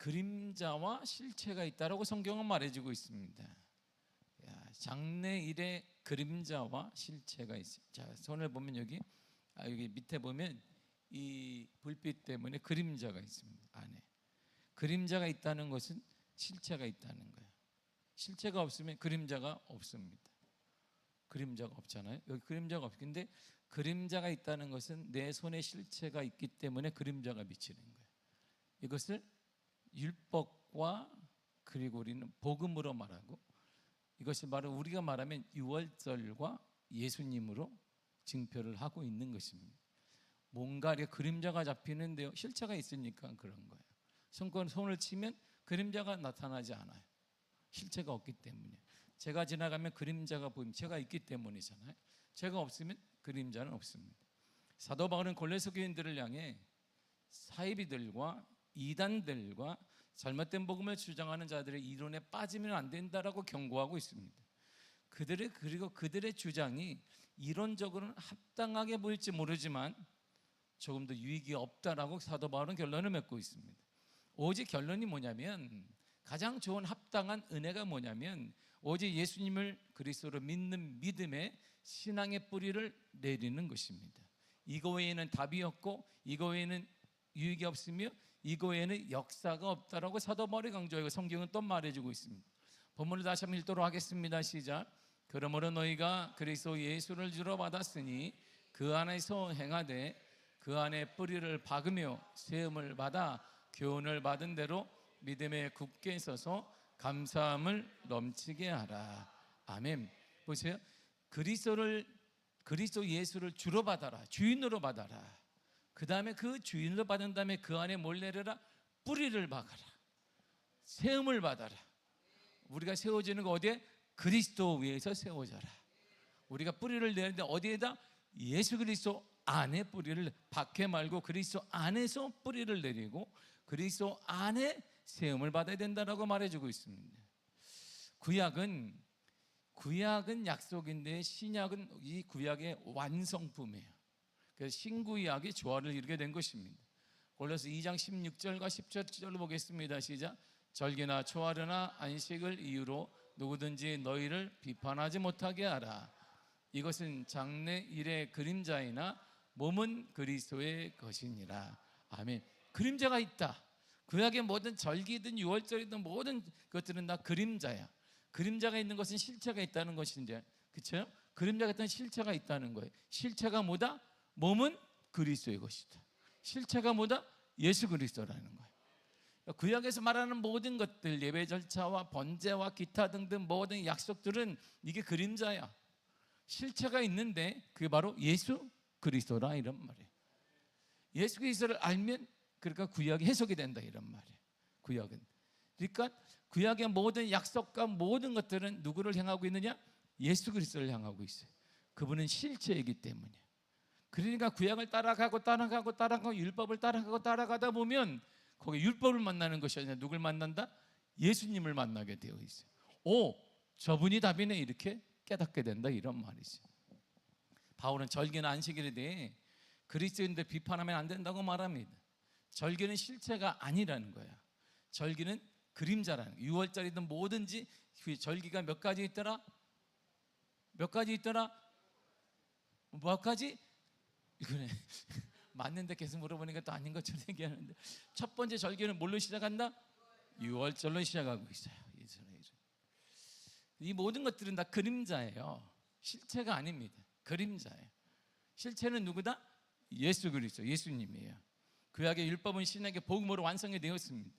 그림자와 실체가 있다라고 성경은 말해주고 있습니다. 장래일에 그림자와 실체가 있어요. 자, 손을 보면 여기 밑에 보면 이 불빛 때문에 그림자가 있습니다. 안에 그림자가 있다는 것은 실체가 있다는 거예요. 실체가 없으면 그림자가 없습니다. 그림자가 없잖아요. 여기 그림자가 없. 근데 그림자가 있다는 것은 내 손에 실체가 있기 때문에 그림자가 비치는 거예요. 이것을 율법과 그리고 우리는 복음으로 말하고, 이것이 바로 우리가 말하면 유월절과 예수님으로 증표를 하고 있는 것입니다. 뭔가 그림자가 잡히는데요, 실체가 있으니까 그런 거예요. 손을 치면 그림자가 나타나지 않아요. 실체가 없기 때문에. 제가 지나가면 그림자가 보이면 제가 있기 때문이잖아요. 제가 없으면 그림자는 없습니다. 사도 바울은 골로새 교인들을 향해 사이비들과 이단들과 잘못된 복음을 주장하는 자들의 이론에 빠지면 안 된다라고 경고하고 있습니다. 그리고 그들의 주장이 이론적으로는 합당하게 보일지 모르지만 조금 더 유익이 없다라고 사도 바울은 결론을 맺고 있습니다. 오직 결론이 뭐냐면, 가장 좋은 합당한 은혜가 뭐냐면 오직 예수님을 그리스도로 믿는 믿음의 신앙의 뿌리를 내리는 것입니다. 이거 외에는 답이 없고 이거 외에는 유익이 없으며 이거 외에는 역사가 없다라고 사도 바울이 강조하고 성경은 또 말해주고 있습니다. 본문을 다시 한번 읽도록 하겠습니다. 시작. 그러므로 너희가 그리스도 예수를 주로 받았으니 그 안에서 행하되 그 안에 뿌리를 박으며 세움을 받아 교훈을 받은 대로 믿음에 굳게 서서 감사함을 넘치게 하라. 아멘. 보세요. 그리스도 예수를 주로 받아라. 주인으로 받아라. 그 다음에 그 주인으로 받은 다음에 그 안에 뭘 내려라? 뿌리를 박아라. 세움을 받아라. 우리가 세워지는 거 어디에? 그리스도 위에서 세워져라. 우리가 뿌리를 내는데 어디에다? 예수 그리스도 안에 뿌리를, 밖에 말고 그리스도 안에서 뿌리를 내리고 그리스도 안에 세움을 받아야 된다라고 말해주고 있습니다. 구약은 약속인데 신약은 이 구약의 완성품이에요. 그래서 신구약이 조화를 이루게 된 것입니다. 골로새 2장 16절과 17절로 보겠습니다. 시작. 절기나 초하루나 안식을 이유로 누구든지 너희를 비판하지 못하게 하라. 이것은 장래일의 그림자이나 몸은 그리스도의 것이니라. 아멘. 그림자가 있다. 구약의 모든 절기든 유월절이든 모든 것들은 다 그림자야. 그림자가 있는 것은 실체가 있다는 것인데, 그렇죠? 그림자 같은 실체가 있다는 거예요. 실체가 뭐다? 몸은 그리스도의 것이다. 실체가 뭐다? 예수 그리스도라는 거예요. 구약에서 말하는 모든 것들, 예배 절차와 번제와 기타 등등 모든 약속들은 이게 그림자야. 실체가 있는데 그게 바로 예수 그리스도라 이런 말이에요. 예수 그리스도를 알면 그러니까 구약이 해석이 된다 이런 말이에요. 구약은. 그러니까 구약의 모든 약속과 모든 것들은 누구를 향하고 있느냐? 예수 그리스도를 향하고 있어요. 그분은 실체이기 때문에. 그러니까 구약을 따라가고 율법을 따라가다 보면 거기 율법을 만나는 것이 아니라 누굴 만난다? 예수님을 만나게 되어 있어요. 오, 저분이 답이네 이렇게 깨닫게 된다 이런 말이죠. 바울은 절기나 안식일에 대해 그리스도인들 비판하면 안 된다고 말합니다. 절기는 실체가 아니라는 거야. 절기는 그림자라는 거야. 6월절이든 뭐든지 절기가 몇 가지 있더라? 몇 가지? 이거네. 맞는데 계속 물어보니까 또 아닌 것처럼 얘기하는데, 첫 번째 절기는 뭘로 시작한다? 6월절로 시작하고 있어요. 이 모든 것들은 다 그림자예요. 실체가 아닙니다. 그림자예요. 실체는 누구다? 예수 그리스도, 예수님이에요. 구약의 율법은 신약의 복음으로 완성이 되었습니다.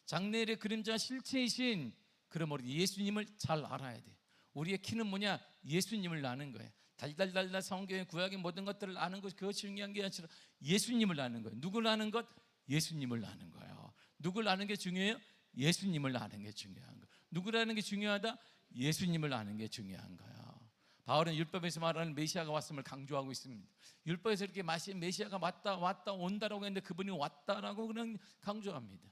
장래일의 그림자 실체이신, 그러므로 예수님을 잘 알아야 돼. 우리의 키는 뭐냐? 예수님을 아는 거예요. 달달달달 성경의 구약의 모든 것들을 아는 것, 그것이 중요한 게 아니라 예수님을 아는 거예요. 누굴 아는 것? 예수님을 아는 거예요. 누굴 아는 게 중요해요? 예수님을 아는 게 중요한 거예요. 누구를 아는 게 중요하다? 예수님을 아는 게 중요한 거예요. 바울은 율법에서 말하는 메시아가 왔음을 강조하고 있습니다. 율법에서 이렇게 메시아가 왔다 온다라고 했는데 그분이 왔다라고 그냥 강조합니다.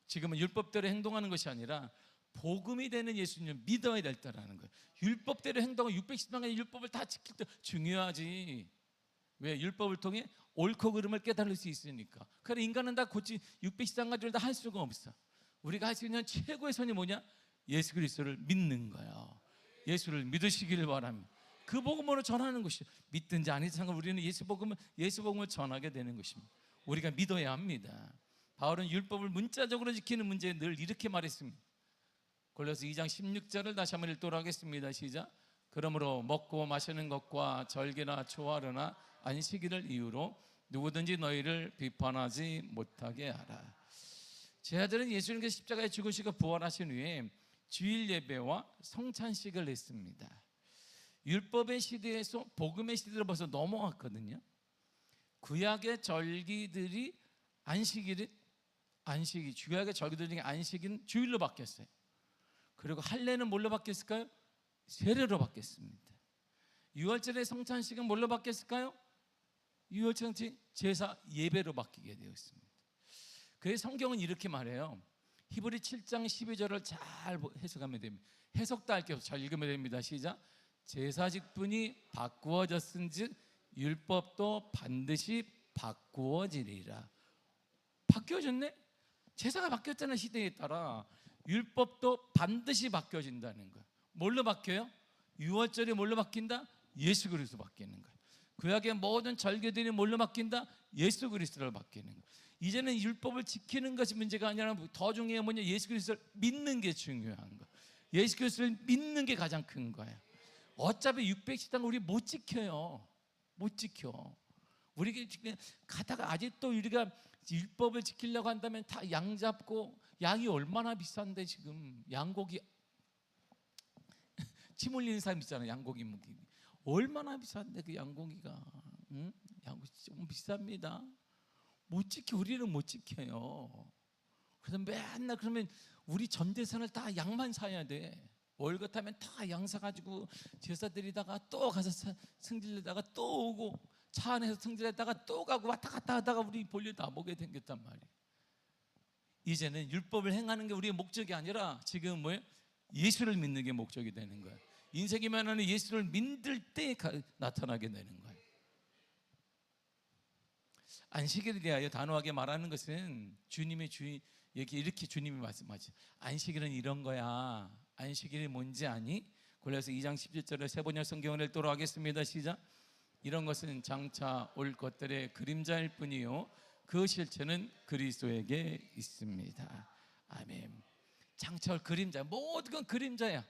지금은 율법대로 행동하는 것이 아니라 복음이 되는 예수님을 믿어야 될다라는 거예요. 율법대로 행동하고 610년의 율법을 다 지킬 때 중요하지. 왜? 율법을 통해 옳고 그름을 깨달을 수 있으니까. 그래 인간은 다 고치 600시간 가지고 다 할 수가 없어. 우리가 할 수 있는 최고의 선이 뭐냐? 예수 그리스도를 믿는 거야. 예수를 믿으시기를 바랍니다. 그 복음으로 전하는 것이죠. 믿든지 아니든지 상관 우리는 예수 복음을 전하게 되는 것입니다. 우리가 믿어야 합니다. 바울은 율법을 문자적으로 지키는 문제에 늘 이렇게 말했습니다. 골로새 2장 16절을 다시 한번 읽도록 하겠습니다. 시작. 그러므로 먹고 마시는 것과 절기나 초하루나 안식일을 이유로 누구든지 너희를 비판하지 못하게 하라. 제 아들은 예수님께서 십자가에 죽으시고 부활하신 후에 주일 예배와 성찬식을 했습니다. 율법의 시대에서 복음의 시대로 벌써 넘어왔거든요. 구약의 절기들이 구약의 절기들 중에 안식일은 주일로 바뀌었어요. 그리고 할례는 뭘로 바뀌었을까요? 세례로 바뀌었습니다. 유월절의 성찬식은 뭘로 바뀌었을까요? 유월절 제사 예배로 바뀌게 되었습니다. 그래서 성경은 이렇게 말해요. 히브리 7장 12절을 잘 해석하면 됩니다. 해석도 할 게 없어 잘 읽으면 됩니다. 시작. 제사직분이 바꾸어졌은즉 율법도 반드시 바꾸어지리라. 바뀌어졌네? 제사가 바뀌었잖아. 시대에 따라 율법도 반드시 바뀌어진다는 거야. 뭘로 바뀌어요? 유월절이 뭘로 바뀐다? 예수 그리스도 바뀌는 거야. 구약의 모든 절기들이 뭘로 바뀐다? 예수 그리스도로 바뀌는 거야. 이제는 율법을 지키는 것이 문제가 아니라 더 중요한 뭐냐? 예수 그리스도를 믿는 게 중요한 거야. 예수 그리스도를 믿는 게 가장 큰 거야. 어차피 600시당 우리 못 지켜요. 못 지켜. 우리 가다가 아직도 우리가 율법을 지키려고 한다면 다 양 잡고, 양이 얼마나 비싼데 지금 양고기 침 흘리는 사람 있잖아요. 양고기 무기 얼마나 비싼데 그 양고기가, 응? 양고기 좀 비쌉니다. 못 지켜. 우리는 못 지켜요. 그래서 맨날 그러면 우리 전 재산을 다 양만 사야 돼. 월 같으면 다 양 사가지고 제사 드리다가 또 가서 승질내다가 또 오고 차 안에서 승질내다가 또 가고 왔다 갔다 하다가 우리 볼일 다 보게 생겼단 말이에요. 이제는 율법을 행하는 게 우리의 목적이 아니라 지금 뭐예요? 예수를 믿는 게 목적이 되는 거예요. 인생이면 예수를 믿을 때 나타나게 되는 거예요. 안식일에 대하여 단호하게 말하는 것은 주님의 이렇게 주님이 말씀하죠. 안식일은 이런 거야. 안식일이 뭔지 아니? 골로새 2장 17절에 세 번역 성경을 읽도록 하겠습니다. 시작. 이런 것은 장차 올 것들의 그림자일 뿐이요 그 실체는 그리스도에게 있습니다. 아멘. 장차 올 그림자, 모든 건 그림자야.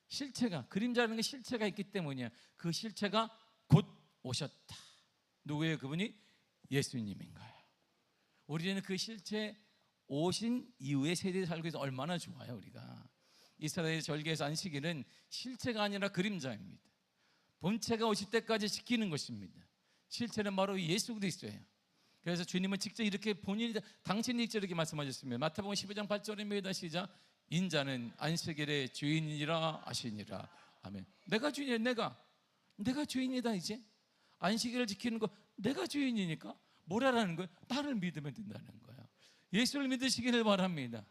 실체가, 그림자라는 게 실체가 있기 때문이야. 그 실체가 곧 오셨다. 누구예요? 그분이 예수님인 거예요. 우리는 그 실체 오신 이후의 세대에 살고 있어서 얼마나 좋아요. 우리가 이스라엘 절기에서 안식일은 실체가 아니라 그림자입니다. 본체가 오실 때까지 지키는 것입니다. 실체는 바로 예수 그리스도예요. 그래서 주님은 직접 이렇게 본인이 당신이 직접 이렇게 말씀하셨습니다. 마태복음 15장 8절입니다. 시작. 인자는 안식일의 주인이라 하시니라. 아멘. 내가 주인이야. 내가 주인이다. 이제 안식일을 지키는 거 내가 주인이니까 뭘 하라는 거예요? 나를 믿으면 된다는 거예요. 예수를 믿으시기를 바랍니다.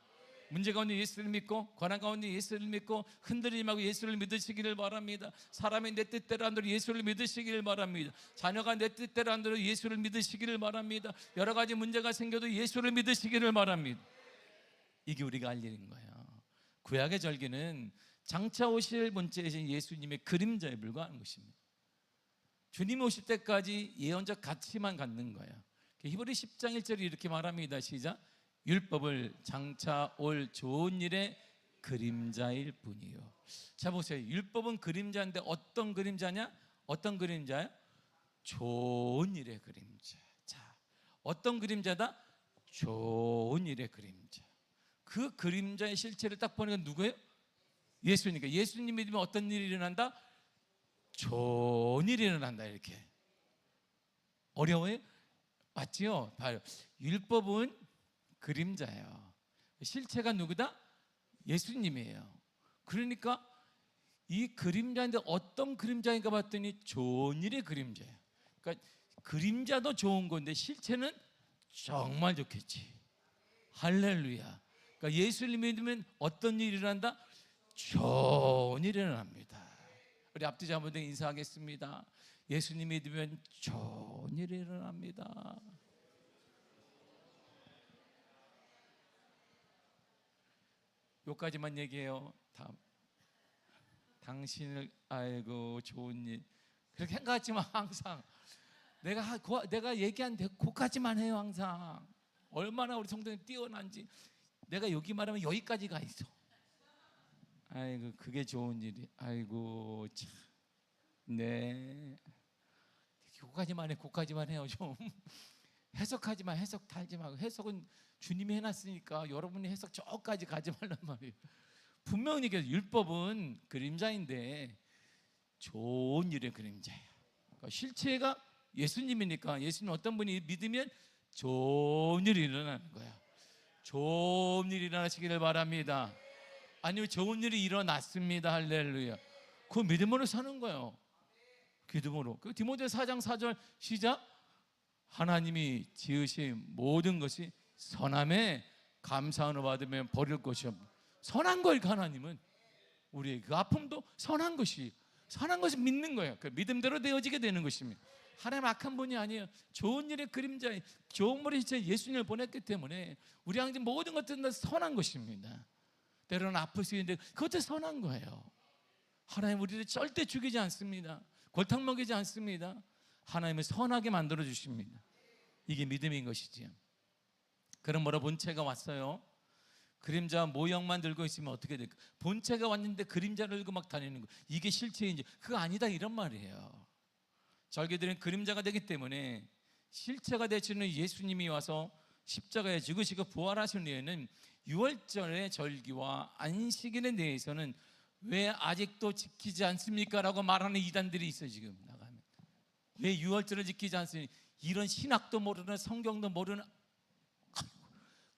문제 가운데 예수를 믿고, 고난 가운데 예수를 믿고, 흔들리지 말고 예수를 믿으시기를 바랍니다. 사람이 내 뜻대로 안 되고 예수를 믿으시기를 바랍니다. 자녀가 내 뜻대로 안 되고 예수를 믿으시기를 바랍니다. 여러 가지 문제가 생겨도 예수를 믿으시기를 바랍니다. 이게 우리가 할 일인 거예요. 구약의 절기는 장차 오실 본체이신 예수님의 그림자에 불과한 것입니다. 주님이 오실 때까지 예언적 가치만 갖는 거예요. 히브리 10장 1절이 이렇게 말합니다. 시작. 율법을 장차 올 좋은 일의 그림자일 뿐이요. 자 보세요. 율법은 그림자인데 어떤 그림자냐? 어떤 그림자요? 좋은 일의 그림자. 자, 어떤 그림자다? 좋은 일의 그림자. 그 그림자의 실체를 딱 보니까 누구예요? 예수니까. 예수님 믿으면 어떤 일이 일어난다? 좋은 일이 일어난다. 이렇게 어려워요? 맞지요? 봐요. 율법은 그림자예요. 실체가 누구다? 예수님이에요. 그러니까 이 그림자인데 어떤 그림자인가 봤더니 좋은 일의 그림자예요. 그러니까 그림자도 좋은 건데 실체는 정말 좋겠지. 할렐루야. 그러니까 예수를 믿으면 어떤 일이 일어난다? 좋은 일이 일어납니다. 우리 앞뒤 잡아서 인사하겠습니다. 예수님 믿으면 좋은 일이 일어납니다. 요까지만 얘기해요. 다음. 당신을 알고 좋은 일 그렇게 생각하지만 항상 내가 얘기한 그까지만 해요. 항상 얼마나 우리 성도님 뛰어난지 내가 여기 말하면 여기까지 가 있어. 아이고 그게 좋은 일이. 아이고 참. 네. 그까지만 해. 그까지만 해요. 좀 해석하지만 해석 달지 말고 해석은 주님이 해놨으니까 여러분이 해석 저까지 가지 말란 말이에요. 분명히 율법은 그림자인데 좋은 일의 그림자예요. 그러니까 실체가 예수님이니까 예수님 어떤 분이 믿으면 좋은 일이 일어나는 거야. 좋은 일이 일어나시기를 바랍니다. 아니면 좋은 일이 일어났습니다. 할렐루야. 그 믿음으로 사는 거예요. 믿음으로. 그 디모데 4장 4절 시작. 하나님이 지으신 모든 것이 선함에 감사함을 받으면 버릴 것이 없다. 선한 걸 하나님은 우리의 그 아픔도 선한 것이 선한 것을 믿는 거예요. 그 믿음대로 되어지게 되는 것입니다. 하나님 악한 분이 아니에요. 좋은 일의 그림자에 좋은 물의 제 예수님을 보냈기 때문에 우리 항상 모든 것들은 다 선한 것입니다. 때로는 아플 수 있는데 그것도 선한 거예요. 하나님 우리를 절대 죽이지 않습니다. 골탕 먹이지 않습니다. 하나님을 선하게 만들어 주십니다. 이게 믿음인 것이지요. 그러므로 본체가 왔어요. 그림자 모형만 들고 있으면 어떻게 될까? 본체가 왔는데 그림자를 들고 막 다니는 거 이게 실체인지 그거 아니다 이런 말이에요. 절개들은 그림자가 되기 때문에 실체가 되시는 예수님이 와서 십자가에 죽으시고 부활하신 후에는 유월절의 절기와 안식일에 대해서는 왜 아직도 지키지 않습니까? 라고 말하는 이단들이 있어요. 지금 나가면 왜 유월절을 지키지 않습니까? 이런 신학도 모르는 성경도 모르는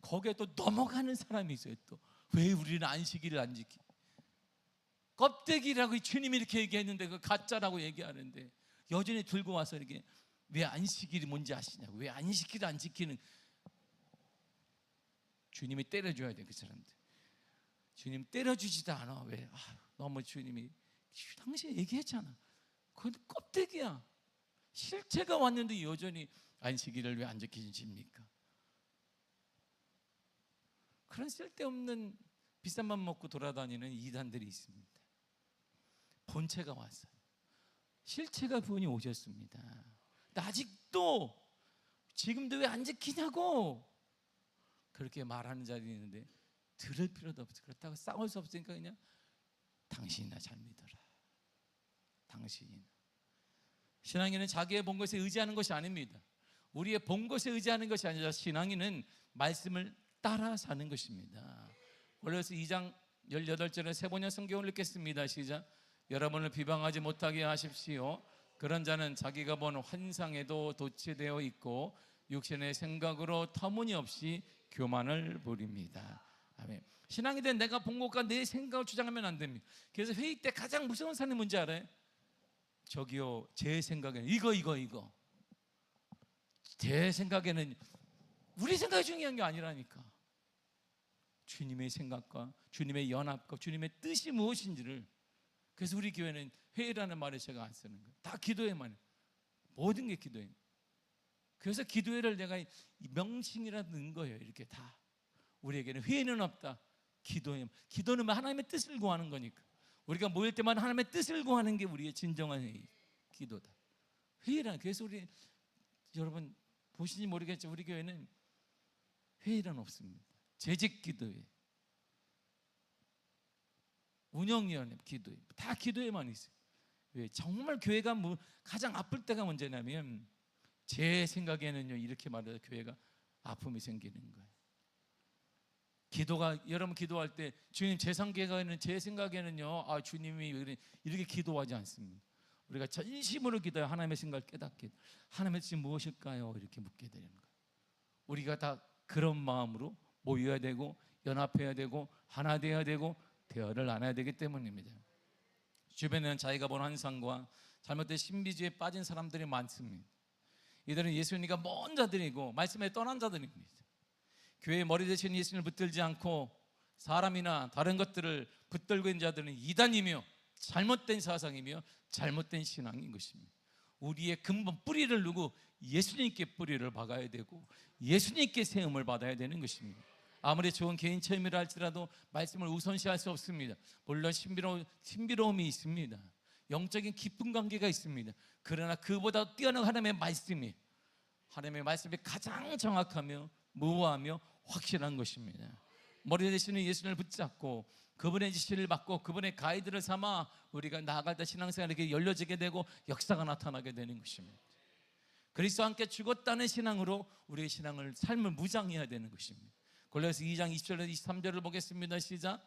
거기에 또 넘어가는 사람이 있어요. 또 왜 우리는 안식일을 안 지키? 껍데기라고 주님이 이렇게 얘기했는데 그 가짜라고 얘기하는데 여전히 들고 와서 이렇게 왜 안식일이 뭔지 아시냐고. 왜 안식일을 안 지키는? 주님이 때려줘야 돼. 그 사람들 주님 때려주지도 않아. 왜? 너무 주님이 당시에 얘기했잖아. 그건 껍데기야. 실체가 왔는데 여전히 안식일을 왜 안 지키십니까? 그런 쓸데없는 비싼 맘 먹고 돌아다니는 이단들이 있습니다. 본체가 왔어요. 실체가 분이 오셨습니다. 근데 아직도 지금도 왜 안 지키냐고 그렇게 말하는 자들이 있는데 들을 필요도 없어. 그렇다고 싸울 수 없으니까 그냥 당신이나 잘 믿어라. 당신이나. 신앙인은 자기의 본 것에 의지하는 것이 아닙니다. 우리의 본 것에 의지하는 것이 아니라 신앙인은 말씀을 따라 사는 것입니다. 골로새 2장 18절에 세 번역 성경을 읽겠습니다. 시작. 여러분을 비방하지 못하게 하십시오. 그런 자는 자기가 본 환상에도 도취되어 있고 육신의 생각으로 터무니없이 교만을 부립니다. 아멘. 신앙이 된 내가 본 것과 내 생각을 주장하면 안 됩니다. 그래서 회의 때 가장 무서운 사람이 뭔지 알아요? 저기요, 제 생각에는 이거 제 생각에는 우리 생각이 중요한 게 아니라니까. 주님의 생각과 주님의 연합과 주님의 뜻이 무엇인지를. 그래서 우리 교회는 회의라는 말을 제가 안 쓰는 거예요. 다 기도회만. 모든 게 기도회. 그래서 기도회를 내가 명칭이라 넣은 거예요. 이렇게 다. 우리에게는 회의는 없다. 기도회. 기도는 하나님의 뜻을 구하는 거니까. 우리가 모일 때만 하나님의 뜻을 구하는 게 우리의 진정한 회의, 기도다. 회의란. 그래서 우리 여러분 보시는지 모르겠지만 우리 교회는 회의란 없습니다. 재직 기도회, 운영위원회 기도회, 다 기도회만 있어요. 왜? 정말 교회가 가장 아플 때가 언제냐면 제 생각에는요, 이렇게 말해서 교회가 아픔이 생기는 거예요. 기도가, 여러분 기도할 때 주님 제 생각에는요, 주님이 이렇게 기도하지 않습니다. 우리가 전심으로 기도해 하나님의 생각을 깨닫게, 하나님의 뜻이 무엇일까요? 이렇게 묻게 되는 거예요. 우리가 다 그런 마음으로 모여야 되고 연합해야 되고 하나 되어야 되고 대화를 나눠야 되기 때문입니다. 주변에는 자기가 본 환상과 잘못된 신비주의에 빠진 사람들이 많습니다. 이들은 예수님과 먼 자들이고 말씀에 떠난 자들입니다. 교회의 머리 대신 예수님을 붙들지 않고 사람이나 다른 것들을 붙들고 있는 자들은 이단이며 잘못된 사상이며 잘못된 신앙인 것입니다. 우리의 근본 뿌리를 누구? 예수님께 뿌리를 박아야 되고 예수님께 세움을 받아야 되는 것입니다. 아무리 좋은 개인 체험이라 할지라도 말씀을 우선시할 수 없습니다. 물론 신비로움이 있습니다. 영적인 깊은 관계가 있습니다. 그러나 그보다 뛰어난 하나님의 말씀이 가장 정확하며 무모하며 확실한 것입니다. 머리 되시는 예수님을 붙잡고 그분의 지시를 받고 그분의 가이드를 삼아 우리가 나아갈 때 신앙생활이 이렇게 열려지게 되고 역사가 나타나게 되는 것입니다. 그리스도와 함께 죽었다는 신앙으로 우리의 삶을 무장해야 되는 것입니다. 골로새 2장 20절에서 23절을 보겠습니다. 시작.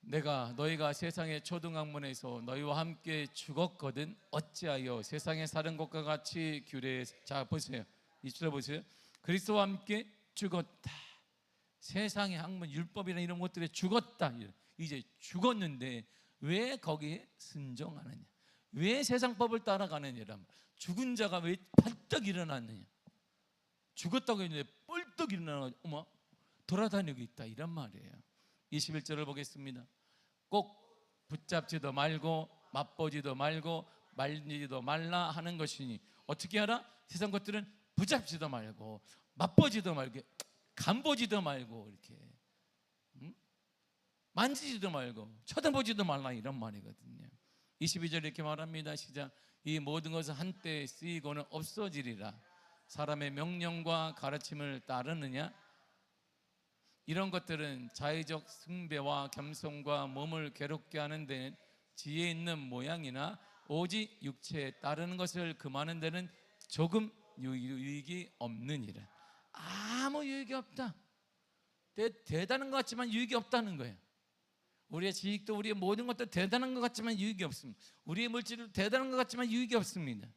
내가 너희가 세상의 초등학문에서 너희와 함께 죽었거든 어찌하여 세상에 사는 것과 같이 규례. 자 보세요. 20절 보세요. 그리스도와 함께 죽었다. 세상의 학문 율법이나 이런 것들에 죽었다. 이제 죽었는데 왜 거기에 순종하느냐? 왜 세상 법을 따라가느냐? 죽은 자가 왜 벌떡 일어났느냐? 죽었다고 했는데 벌떡 일어나 돌아다니고 있다 이런 말이에요. 21절을 보겠습니다. 꼭 붙잡지도 말고 맛보지도 말고 말리지도 말라 하는 것이니 어떻게 하라? 세상 것들은 붙잡지도 말고 맛보지도 말고 간보지도 말고 이렇게 만지지도 말고 쳐다보지도 말라 이런 말이거든요. 22절 이렇게 말합니다. 시작. 이 모든 것은 한때 쓰이고는 없어지리라. 사람의 명령과 가르침을 따르느냐? 이런 것들은 자의적 숭배와 겸손과 몸을 괴롭게 하는 데는 지혜 있는 모양이나 오직 육체에 따르는 것을 금하는 데는 조금 유익이 없느니라. 아무 유익이 없다. 대단한 것 같지만 유익이 없다는 거예요. 우리의 지식도 우리의 모든 것도 대단한 것 같지만 유익이 없습니다. 우리의 물질도 대단한 것 같지만 유익이 없습니다.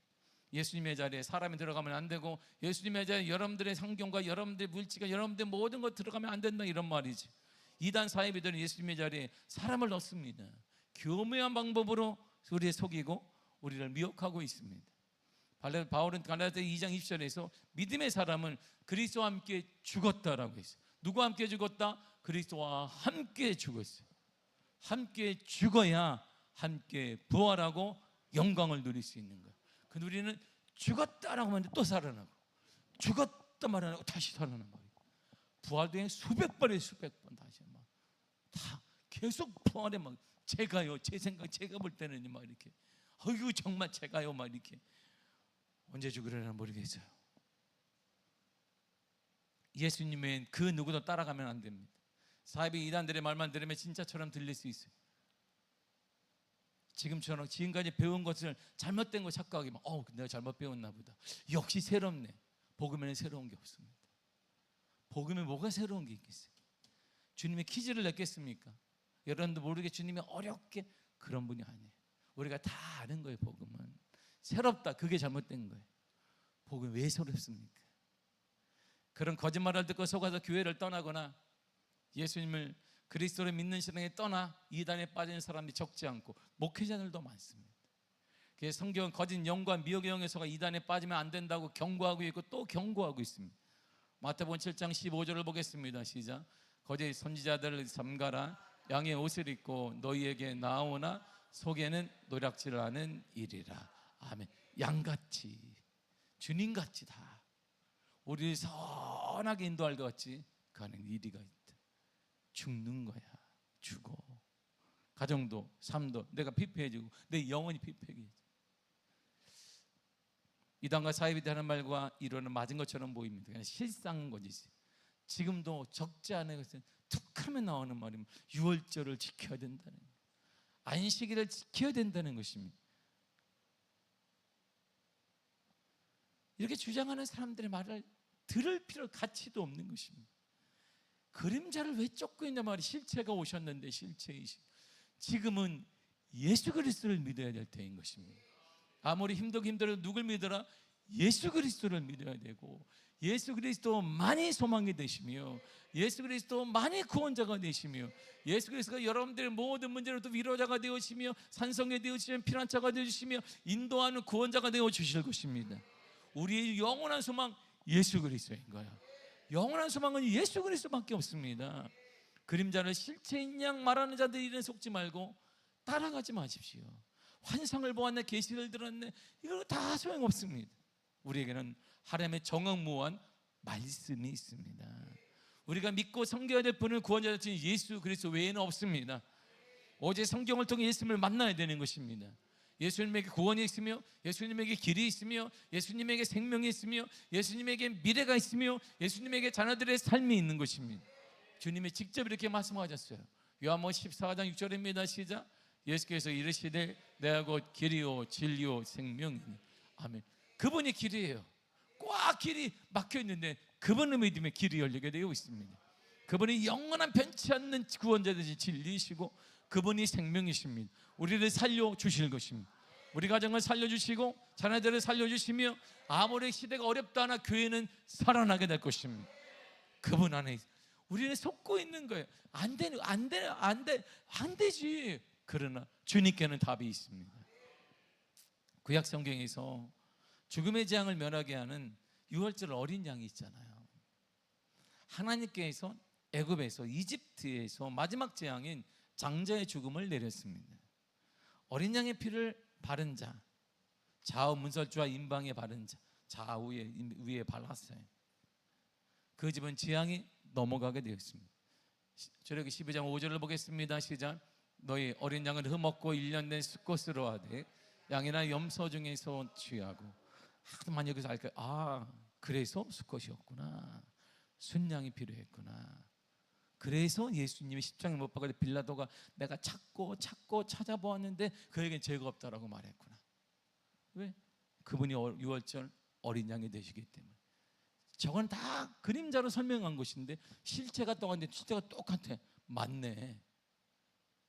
예수님의 자리에 사람이 들어가면 안 되고 예수님의 자리에 여러분들의 성경과 여러분들의 물질과 여러분들의 모든 것 들어가면 안 된다 이런 말이지. 이단 사이비들은 예수님의 자리에 사람을 넣습니다. 교묘한 방법으로 우리를 속이고 우리를 미혹하고 있습니다. 바울은 갈라디아 2장 20절에서 믿음의 사람은 그리스도와 함께 죽었다라고 했어요. 누구와 함께 죽었다? 그리스도와 함께 죽었어요. 함께 죽어야 함께 부활하고 영광을 누릴 수 있는 거예요. 근데 우리는 죽었다라고 하면 또 살아나고 죽었다 말하고 다시 살아나고 부활도 수백 번에 수백 번 다시 막 다 계속 부활에 막 제가요 제 생각 제가 볼 때는 막 이렇게 어이구 정말 제가요 막 이렇게 언제 죽으려나 모르겠어요. 예수님의 그 누구도 따라가면 안 됩니다. 사이비 이단들의 말만 들으면 진짜처럼 들릴 수 있어요. 지금처럼 지금까지 배운 것을 잘못된 거 착각하기만 내가 잘못 배웠나 보다. 역시 새롭네. 복음에는 새로운 게 없습니다. 복음에 뭐가 새로운 게 있겠어요? 주님이 퀴즈를 냈겠습니까? 여러분도 모르게 주님이 어렵게 그런 분이 아니에요. 우리가 다 아는 거예요. 복음은 새롭다. 그게 잘못된 거예요. 복음 왜 새롭습니까? 그런 거짓말을 듣고 속아서 교회를 떠나거나 예수님을 그리스도를 믿는 신앙에 떠나 이단에 빠지는 사람이 적지 않고 목회자들도 많습니다. 그래서 성경은 거짓 영과 미혹의 영에서가 이단에 빠지면 안 된다고 경고하고 있고 또 경고하고 있습니다. 마태복음 7장 15절을 보겠습니다. 시작. 거짓 선지자들을 삼가라. 양의 옷을 입고 너희에게 나오나 속에는 노략질을 하는 일이라. 아멘. 양같이 주님같이 다 우리를 선하게 인도할 것 같이 가는 일이가 있다. 죽는 거야. 죽어. 가정도 삶도 내가 피폐해지고 내 영혼이 피폐해지고. 이단과 사이비들 하는 말과 이론은 맞은 것처럼 보입니다. 그냥 실상인 거지. 지금도 적지 않은 것은 툭하면 나오는 말이면 유월절을 지켜야 된다는 거예요. 안식일을 지켜야 된다는 것입니다. 이렇게 주장하는 사람들의 말을 들을 필요 가치도 없는 것입니다. 그림자를 왜 쫓고 있냐 말이 실체가 오셨는데 실체이시. 지금은 예수 그리스도를 믿어야 될 때인 것입니다. 아무리 힘들어도 누굴 믿어라? 예수 그리스도를 믿어야 되고 예수 그리스도만이 소망이 되시며 예수 그리스도만이 구원자가 되시며 예수 그리스도가 여러분들의 모든 문제를 또 위로자가 되어주시며 산성이 되어주시며 피난처가 되어주시며 인도하는 구원자가 되어주실 것입니다. 우리의 영원한 소망 예수 그리스도인 거야. 영원한 소망은 예수 그리스도밖에 없습니다. 그림자를 실체인 양 말하는 자들이 속지 말고 따라가지 마십시오. 환상을 보았네, 계시를 들었네, 이거 다 소용없습니다. 우리에게는 하나님의 정확무한 말씀이 있습니다. 우리가 믿고 섬겨야 될 분은 구원자 되신 예수 그리스도 외에는 없습니다. 오직 성경을 통해 예수님을 만나야 되는 것입니다. 예수님에게 구원이 있으며, 예수님에게 길이 있으며, 예수님에게 생명이 있으며, 예수님에게 미래가 있으며, 예수님에게 자녀들의 삶이 있는 것입니다. 주님이 직접 이렇게 말씀하셨어요. 요한복음 14장 6절입니다. 시작. 예수께서 이르시되 내가 곧 길이요 진리요 생명이니. 아멘. 그분이 길이에요. 꽉 길이 막혀 있는데 그분을 믿으면 길이 열리게 되어 있습니다. 그분이 영원한 변치 않는 구원자 되신 진리이시고, 그분이 생명이십니다. 우리를 살려주실 것입니다. 우리 가정을 살려주시고 자녀들을 살려주시며, 아무리 시대가 어렵다 하나 교회는 살아나게 될 것입니다. 그분 안에 우리는 속고 있는 거예요. 안 되지. 그러나 주님께는 답이 있습니다. 구약 성경에서 죽음의 재앙을 면하게 하는 유월절 어린 양이 있잖아요. 하나님께서 애굽에서, 이집트에서 마지막 재앙인 장자의 죽음을 내렸습니다. 어린 양의 피를 바른 자, 좌우 문설주와 임방에 바른 자, 좌우에 위에 발랐어요. 그 집은 재앙이 넘어가게 되었습니다. 출애굽기 12장 5절을 보겠습니다. 시작. 너희 어린 양을 흠없고 1년 된 수컷으로 하되 양이나 염소 중에서 취하고. 하도만 여기서 알까요? 아, 그래서 수컷이었구나. 순양이 필요했구나. 그래서 예수님이 십자가에 못 박을 때 빌라도가 내가 찾고 찾아보았는데 그에겐 죄가 없다라고 말했구나. 왜? 그분이 유월절 어린 양이 되시기 때문에. 저건 다 그림자로 설명한 것인데 실체가 똑같은데 실체가 똑같아. 맞네.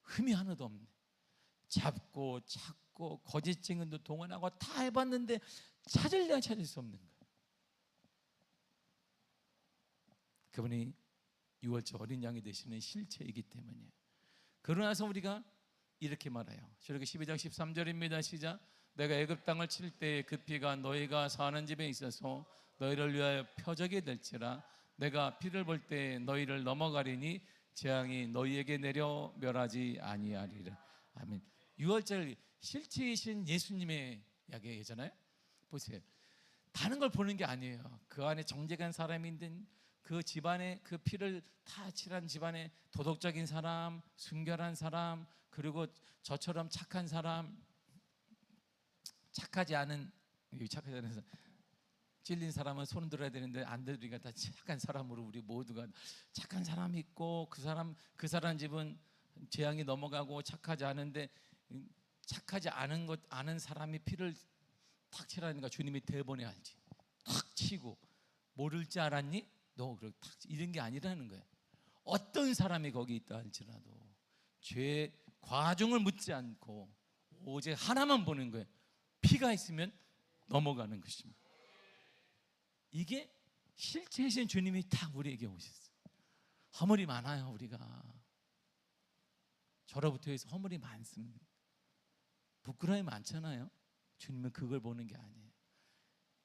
흠이 하나도 없네. 잡고 찾고 거짓 증언도 동원하고 다 해봤는데 찾으려 찾을 수 없는 거예요. 그분이 유월절 어린 양이 되시는 실체이기 때문이에요. 그러나서 우리가 이렇게 말해요. 출애굽기 12장 13절입니다. 시작. 내가 애굽 땅을 칠 때 그 피가 너희가 사는 집에 있어서 너희를 위하여 표적이 될지라. 내가 피를 볼 때 너희를 넘어가리니 재앙이 너희에게 내려 멸하지 아니하리라. 아멘. 유월절 실체이신 예수님의 이야기잖아요. 보세요. 다른 걸 보는 게 아니에요. 그 안에 정직한 사람인데 그 집안에 그 피를 다 칠한 집안에 도덕적인 사람, 순결한 사람, 그리고 저처럼 착한 사람, 착하지 않은 찔린 사람은 손 들어야 되는데 안 들으니까 다 착한 사람으로 우리 모두가 착한 사람이 있고, 그 사람 집은 재앙이 넘어가고 착하지 않은데 착하지 않은 사람이 피를 탁 칠하니까 주님이 대본에 알지. 탁 치고 모를 줄 알았니? 너 그렇게 탁 이런 게 아니라는 거예요. 어떤 사람이 거기 있다 할지라도 죄 과중을 묻지 않고 오직 하나만 보는 거예요. 피가 있으면 넘어가는 것입니다. 이게 실체이신 주님이 딱 우리에게 오셨어요. 허물이 많아요. 우리가 저로부터 해서 허물이 많습니다. 부끄러움이 많잖아요. 주님은 그걸 보는 게 아니에요.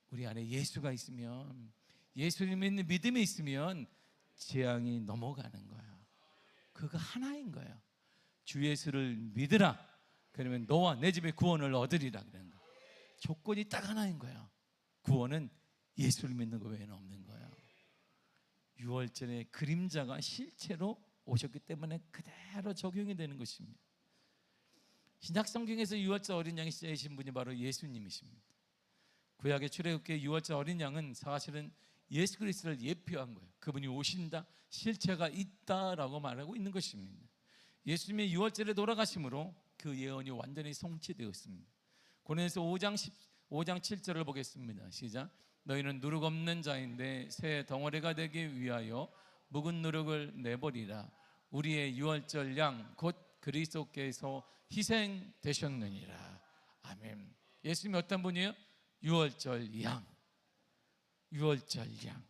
우리 안에 예수가 있으면, 예수님 믿는 믿음이 있으면 재앙이 넘어가는 거예요. 그거 하나인 거예요. 주 예수를 믿으라. 그러면 너와 내 집에 구원을 얻으리라 그러는 거예요. 조건이 딱 하나인 거예요. 구원은 예수를 믿는 것 외에는 없는 거예요. 유월절의 그림자가 실체로 오셨기 때문에 그대로 적용이 되는 것입니다. 신약 성경에서 유월절 어린 양이 시작하신 분이 바로 예수님이십니다. 구약의 출애굽기의 유월절 어린 양은 사실은 예수 그리스도를 예표한 거예요. 그분이 오신다, 실체가 있다라고 말하고 있는 것입니다. 예수님의 유월절에 돌아가심으로 그 예언이 완전히 성취되었습니다. 고린도서 5장 7절을 보겠습니다. 시작. 너희는 누룩 없는 자인데 새 덩어리가 되기 위하여 묵은 누룩을 내버리라. 우리의 유월절 양 곧 그리스도께서 희생되셨느니라. 아멘. 예수님이 어떤 분이에요? 유월절 양. 유월절 양.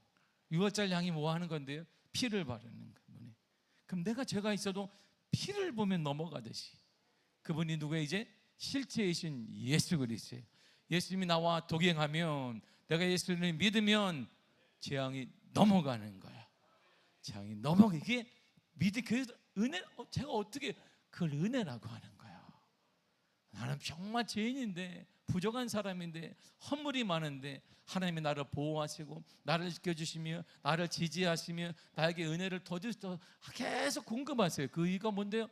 유월절 양이 뭐 하는 건데요? 피를 바르는 분이. 그럼 내가 죄가 있어도 피를 보면 넘어가듯이 그분이 누구예요? 이제 실체이신 예수 그리스도예요. 예수님이 나와 동행하면, 내가 예수님을 믿으면 재앙이 넘어가는 거야. 재앙이 넘어가. 이게 그래서 은혜, 제가 어떻게 그걸 은혜라고 하는 거야. 나는 정말 죄인인데, 부족한 사람인데, 허물이 많은데 하나님이 나를 보호하시고 나를 지켜주시며 나를 지지하시며 나에게 은혜를 더 계속 공급하세요. 그 이유가 뭔데요?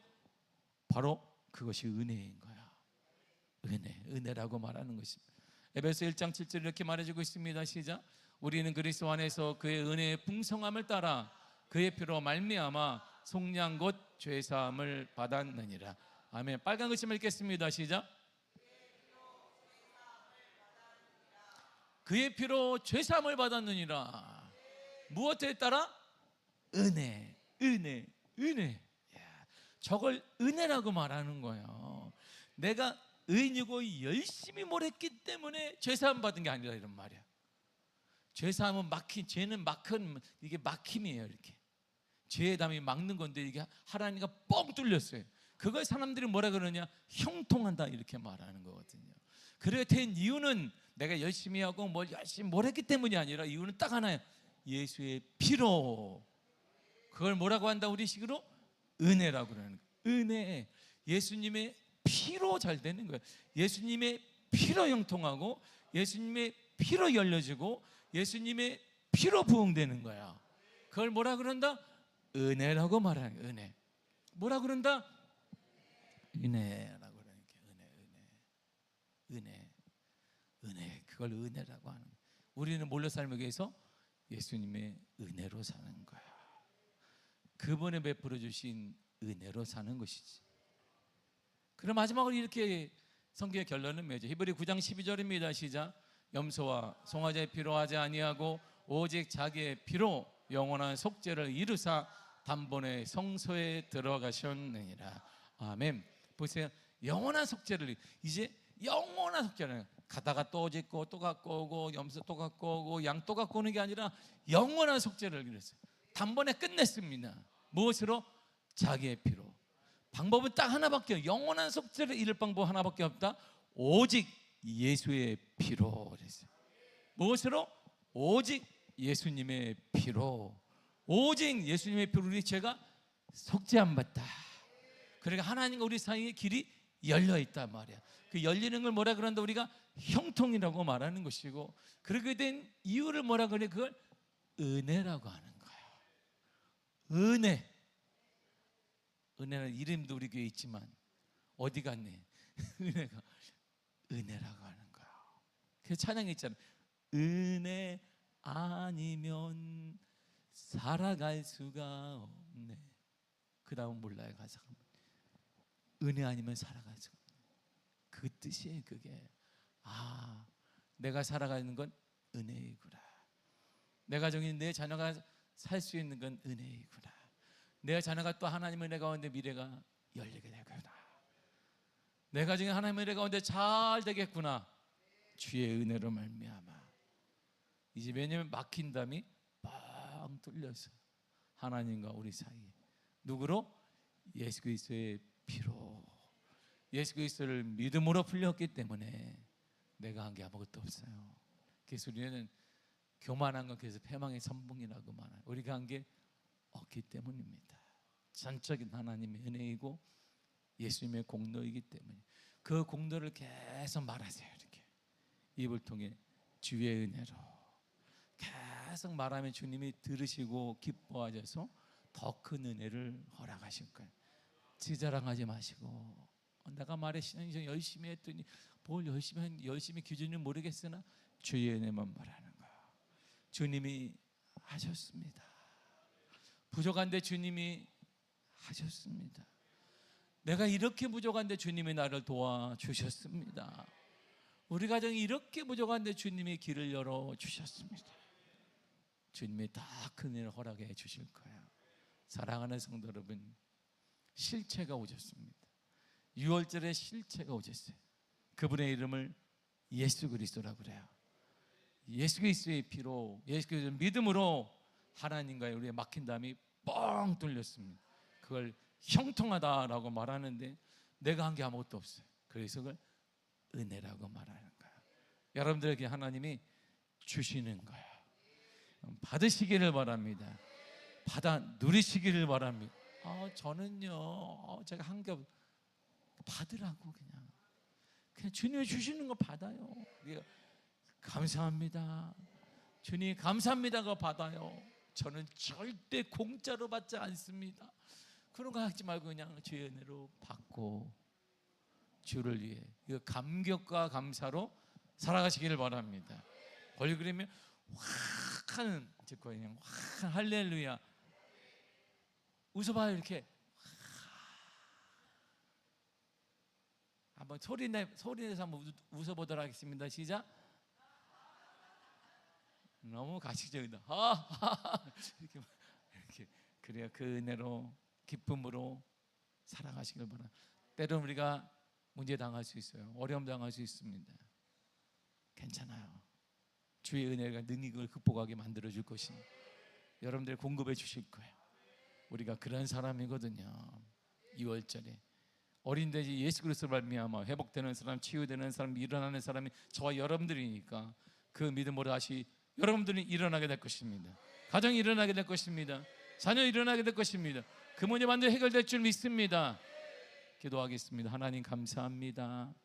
바로 그것이 은혜인 거야. 은혜라고 말하는 것입니다. 에베소 1장 7절 이렇게 말해주고 있습니다. 시작. 우리는 그리스도 안에서 그의 은혜의 풍성함을 따라 그의 피로 말미암아 속량 곧 죄사함을 받았느니라. 아멘. 빨간 글씨만 읽겠습니다. 시작. 그의 피로 죄사함을 받았느니라. 무엇에 따라? 은혜. 저걸 은혜라고 말하는 거예요. 내가 의인이고 열심히 뭘 했기 때문에 죄사함 받은 게 아니라 이런 말이야. 죄사함은 죄는 이게 막힘이에요. 이렇게 죄의 담이 막는 건데 이게 하나님과 뻥 뚫렸어요. 그걸 사람들이 뭐라 그러냐? 형통한다 이렇게 말하는 거거든요. 그렇게 된 이유는 내가 열심히 하고 뭘 했기 때문이 아니라 이유는 딱 하나예요. 예수의 피로. 그걸 뭐라고 한다? 우리식으로 은혜라고 그러는 거예요. 은혜. 예수님의 피로 잘 되는 거예요. 예수님의 피로 형통하고 예수님의 피로 열려지고 예수님의 피로 부흥되는 거야. 그걸 뭐라 그런다? 은혜라고 말하는 거예요. 은혜. 뭐라 그런다? 은혜라고 그러는 거예요. 은혜. 그걸 은혜라고 하는 거예요. 우리는 뭘로 살기 위해서? 예수님의 은혜로 사는 거야. 그분이 베풀어 주신 은혜로 사는 것이지. 그럼 마지막으로 이렇게 성경의 결론은 뭐죠? 히브리 9장 12절입니다. 시작. 염소와 송아지의 피로 하지 아니하고 오직 자기의 피로 영원한 속죄를 이루사 단번에 성소에 들어가셨느니라. 아멘. 보세요. 영원한 속죄를, 이제 영원한 속죄를 가다가 또 짓고 또 갖고 오고 염소 또 갖고 오고 양 또 갖고 오는 게 아니라 영원한 속죄를 이뤘어요. 단번에 끝냈습니다. 무엇으로? 자기의 피로. 방법은 딱 하나밖에 없어요. 영원한 속죄를 이룰 방법 하나밖에 없다. 오직 예수의 피로 그랬어요. 무엇으로? 오직 예수님의 피로. 오직 예수님의 피로 우리 죄가 속죄함 받다. 그러니까 하나님과 우리 사이에 길이 열려 있단 말이야. 그 열리는 걸 뭐라 그런다? 우리가 형통이라고 말하는 것이고, 그렇게 된 이유를 뭐라 그래? 그걸 은혜라고 하는 거야. 은혜는 이름도 우리 교회에 있지만 어디 갔니? 은혜라고 하는 거야. 그 찬양이 있잖아. 은혜 아니면 살아갈 수가 없네. 그 다음 몰라요. 가사가. 은혜 아니면 살아갈 수가 없네. 그 뜻이에요. 그게. 내가 살아가는 건 은혜이구나. 내 가정이, 내 자녀가 살 수 있는 건 은혜이구나. 내 자녀가 또 하나님의 은혜 가운데 미래가 열리게 되구나. 내 가정이 하나님의 은혜 가운데 잘 되겠구나. 주의 은혜로 말미암아. 이제 왜냐면 막힌 담이 뻥 뚫려서 하나님과 우리 사이에 누구로? 예수 그리스도의 피로. 예수 그리스도를 믿음으로 풀렸기 때문에 내가 한 게 아무것도 없어요. 그래서 우리는 교만한 건 그래서 패망의 선봉이라고 말해요. 우리가 한 게 없기 때문입니다. 전적인 하나님의 은혜이고 예수님의 공로이기 때문에 그 공로를 계속 말하세요. 이렇게 입을 통해 주의 은혜로 계속 말하면 주님이 들으시고 기뻐하셔서 더 큰 은혜를 허락하실 거예요. 지자랑하지 마시고, 내가 말에 신앙이 열심히 했더니 뭘 열심히 기준은 모르겠으나 주의 은혜만 말하는 거야. 주님이 하셨습니다. 부족한데 주님이 하셨습니다. 내가 이렇게 부족한데 주님이 나를 도와주셨습니다. 우리 가정이 이렇게 부족한데 주님이 길을 열어주셨습니다. 주님이 다 큰 일을 허락해 주실 거예요. 사랑하는 성도 여러분, 실체가 오셨습니다. 6월절에 실체가 오셨어요. 그분의 이름을 예수 그리스도라고 그래요. 예수 그리스도의 피로, 예수 그리스도의 믿음으로 하나님과의 우리의 막힌 담이 뻥 뚫렸습니다. 그걸 형통하다라고 말하는데 내가 한 게 아무것도 없어요. 그래서 그걸 은혜라고 말하는 거야. 여러분들에게 하나님이 주시는 거야. 받으시기를 바랍니다. 받아 누리시기를 바랍니다. 저는요, 제가 한 게 받으라고 그냥. 그냥 주님이 주시는 거 받아요. 감사합니다. 주님 감사합니다가 받아요. 저는 절대 공짜로 받지 않습니다. 그런 거 하지 말고 그냥 주의 은혜로 받고 주를 위해 감격과 감사로 살아가시기를 바랍니다. 얼굴이면 확 하는 그냥 확 할렐루야 웃어봐요. 이렇게 한번 소리내서 한번 웃어보도록 하겠습니다. 시작. 너무 가식적이다. 이렇게 그래야 그 은혜로 기쁨으로 살아가시길 바랍니다. 때로는 우리가 문제 당할 수 있어요. 어려움 당할 수 있습니다. 괜찮아요. 주의 은혜가 능히 그걸 극복하게 만들어 줄 것이니 여러분들 공급해 주실 거예요. 우리가 그런 사람이거든요. 2월절에 어린 돼지 예수 그리스도로 말미암아 회복되는 사람, 치유되는 사람, 일어나는 사람이 저와 여러분들이니까 그 믿음으로 다시 여러분들이 일어나게 될 것입니다. 가정이 일어나게 될 것입니다. 자녀 일어나게 될 것입니다. 그 문제 반드시 해결될 줄 믿습니다. 기도하겠습니다. 하나님 감사합니다.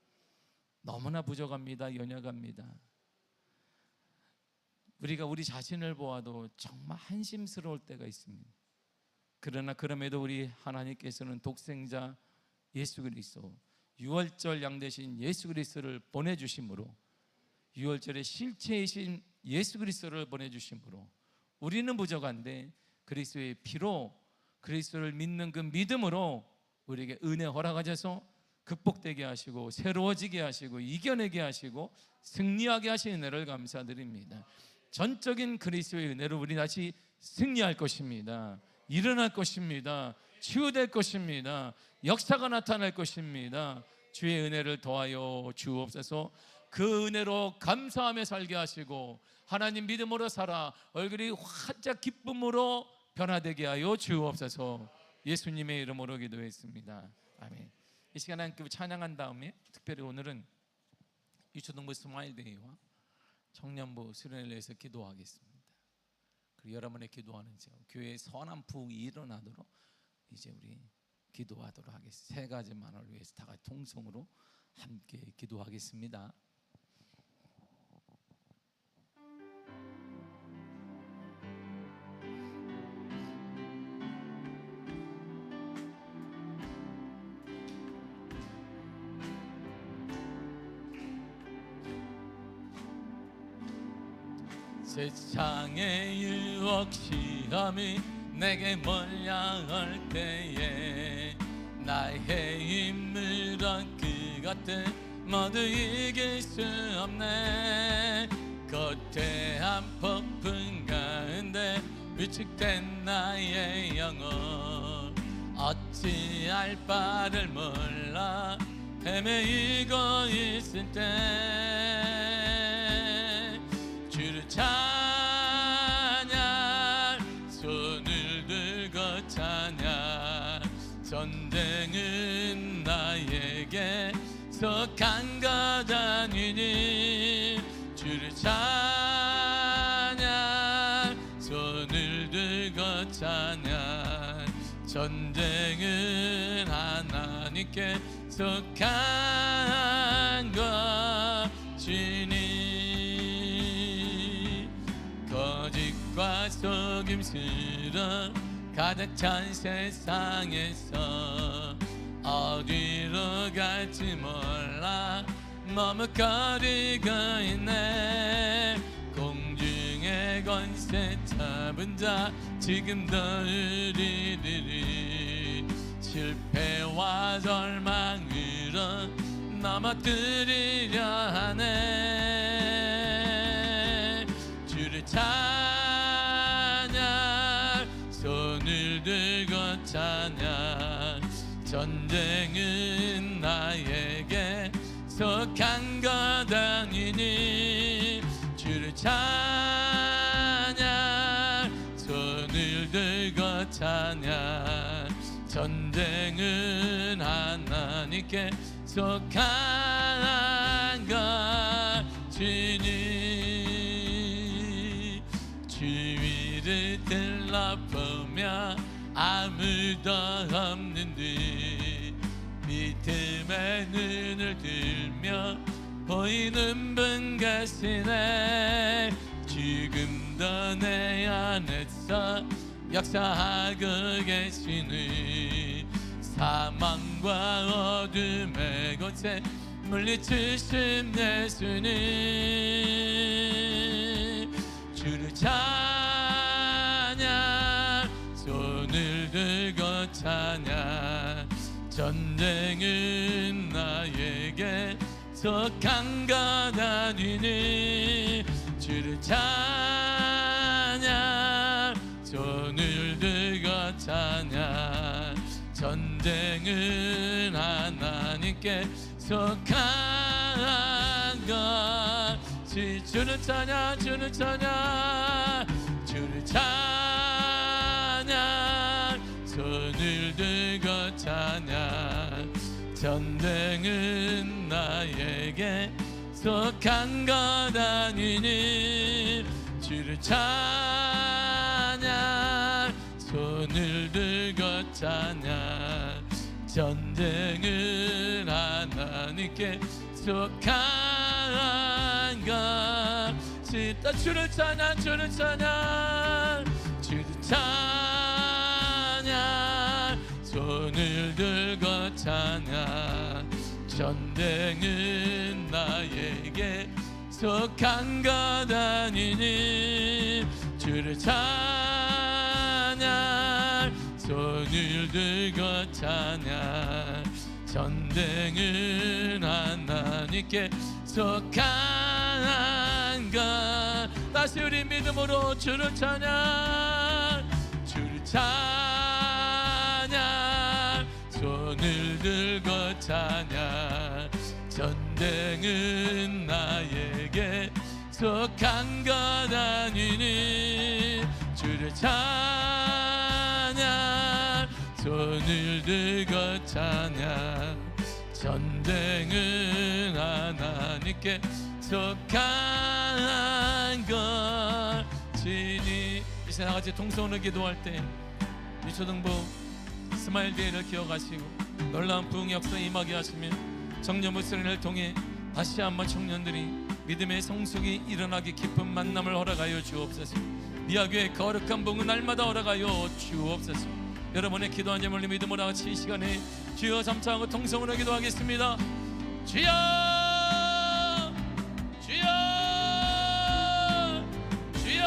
너무나 부족합니다. 연약합니다. 우리가 우리 자신을 보아도 정말 한심스러울 때가 있습니다. 그러나 그럼에도 우리 하나님께서는 독생자 예수 그리스도, 유월절 양 되신 예수 그리스도를 보내주심으로, 유월절의 실체이신 예수 그리스도를 보내주심으로 우리는 부족한데 그리스도의 피로, 그리스도를 믿는 그 믿음으로 우리에게 은혜 허락하셔서 극복되게 하시고 새로워지게 하시고 이겨내게 하시고 승리하게 하신 은혜를 감사드립니다. 전적인 그리스도의 은혜로 우리 다시 승리할 것입니다. 일어날 것입니다. 치유될 것입니다. 역사가 나타날 것입니다. 주의 은혜를 더하여 주옵소서. 그 은혜로 감사하며 살게 하시고 하나님 믿음으로 살아 얼굴이 활짝 기쁨으로 변화되게 하여 주옵소서. 예수님의 이름으로 기도했습니다. 아멘. 이 시간에 함께 찬양한 다음에 특별히 오늘은 유초등부 스마일데이와 청년부 수련회를 위해서 기도하겠습니다. 그리고 여러분의 기도하는 교회의 선한 부흥이 일어나도록 이제 우리 기도하도록 하겠습니다. 세 가지 만을 위해서 다 같이 통성으로 함께 기도하겠습니다. 세상의 유혹 시험이 내게 몰려올 때에 나의 힘을 얻 그것들 모두 이길 수 없네. 거대한 폭풍 가운데 위축된 나의 영혼 어찌할 바를 몰라 헤매이고 있을 때 주를 찬양 손을 들고 찬양 전쟁은 나에게 속한 것 아니니 주를 찬양 손을 들고 찬양 전쟁은 하나님께 속한 것이니 거짓과 속임수로 가득 찬 세상에서 어디로 갈지 몰라 머뭇거리고 있네. 공중의 권세 잡은 자 지금도 우리들이 실패와 절망으로 넘어뜨리려 하네. 주를 찬양 손을 들고 찬양 전쟁은 나에게 속한 것 아니니 주를 찬양 손을 들고 찬양 전쟁은 하나님께 속한 것이니 주위를 들러보며 아무도 없는 듯 틈에 눈을 들며 보이는 분 계시네. 지금도 내 안에서 역사하고 계시니 사망과 어둠의 곳에 물리치신 예수님. 주를 찬양, 손을 들고 찬양. 전쟁은 나에게 속한 것 아니니. 주를 찬양, 손을 들고 찬양. 전쟁은 하나님께 속한 것이. 주를 찬양, 주를 찬양, 주를 찬양. 손을 들고 찬양. 전쟁은 나에게 속한 것 아니니. 주를 찬양, 손을 들고 찬양. 전쟁은 하나님께 속한 것이. 주를 찬양, 주를 찬양, 주를 찬양. 손을 들고 찬양. 전쟁은 나에게 속한 것 아니니. 주를 찬양, 손을 들고 찬양. 전쟁은 하나님께 속한 것. 다시 우리 믿음으로 주를 찬양, 주를 찬양. 손을 들고 찬양. 전쟁은 나에게 속한 것 아니니. 주를 찬양, 손을 들고 찬양. 전쟁은 하나님께 속한 것이니. 이 시간 같이 통성으로 기도할 때 유초등부 스마일 데이를 기억하시고 놀라운 부흥의 역사 임하게 하시며 청년 목소리를 통해 다시 한번 청년들이 믿음의 성숙이 일어나기 깊은 만남을 허락하여 주옵소서. 미아교회 거룩한 복은 날마다 허락하여 주옵소서. 여러분의 기도한 제물로 믿음으로 같이 이 시간에 주여 삼창하고 통성으로 기도하겠습니다. 주여, 주여, 주여.